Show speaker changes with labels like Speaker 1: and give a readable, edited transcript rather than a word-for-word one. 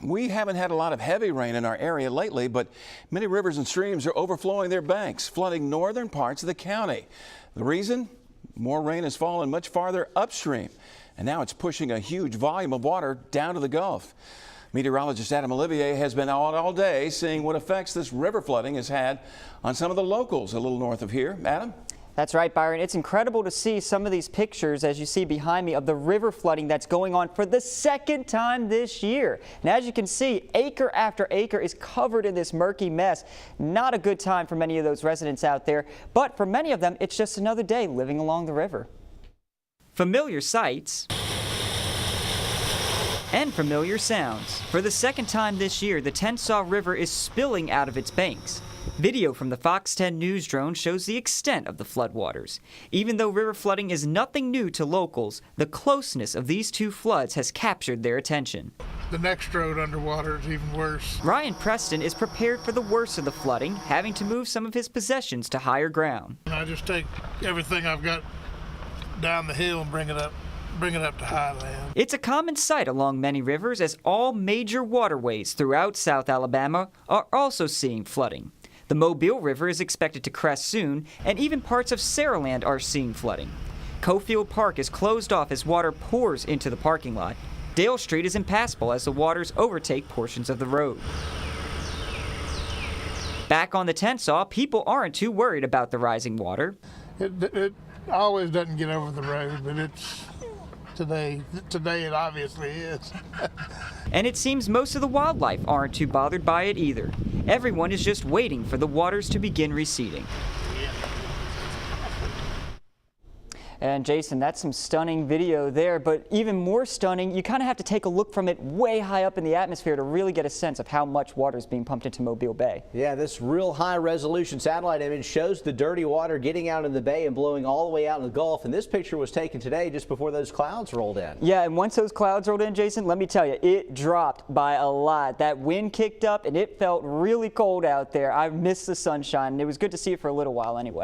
Speaker 1: We haven't had a lot of heavy rain in our area lately, but many rivers and streams are overflowing their banks, flooding northern parts of the county. The reason? More rain has fallen much farther upstream, and now it's pushing a huge volume of water down to the Gulf. Meteorologist Adam Olivier has been out all day seeing what effects this river flooding has had on some of the locals a little north of here. Adam?
Speaker 2: That's right, Byron. It's incredible to see some of these pictures, as you see behind me, of the river flooding that's going on for the second time this year. And as you can see, acre after acre is covered in this murky mess. Not a good time for many of those residents out there, but for many of them, it's just another day living along the river. Familiar sights and familiar sounds. For the second time this year, the Tensaw River is spilling out of its banks. Video from the Fox 10 News drone shows the extent of the floodwaters. Even though river flooding is nothing new to locals, the closeness of these two floods has captured their attention.
Speaker 3: The next road underwater is even worse.
Speaker 2: Ryan Preston is prepared for the worst of the flooding, having to move some of his possessions to higher ground.
Speaker 3: I just take everything I've got down the hill and bring it up to high land.
Speaker 2: It's a common sight along many rivers, as all major waterways throughout South Alabama are also seeing flooding. The Mobile River is expected to crest soon, and even parts of Saraland are seeing flooding. Cofield Park is closed off as water pours into the parking lot. Dale Street is impassable as the waters overtake portions of the road. Back on the Tensaw, people aren't too worried about the rising water.
Speaker 3: It always doesn't get over the road, but it's today it obviously is.
Speaker 2: And it seems most of the wildlife aren't too bothered by it either. Everyone is just waiting for the waters to begin receding. And Jason, that's some stunning video there, but even more stunning, you kind of have to take a look from it way high up in the atmosphere to really get a sense of how much water is being pumped into Mobile Bay.
Speaker 4: Yeah, this real high resolution satellite image shows the dirty water getting out in the bay and blowing all the way out in the Gulf. And this picture was taken today just before those clouds rolled in.
Speaker 2: Yeah, and once those clouds rolled in, Jason, let me tell you, it dropped by a lot. That wind kicked up and it felt really cold out there. I missed the sunshine, and it was good to see it for a little while anyway.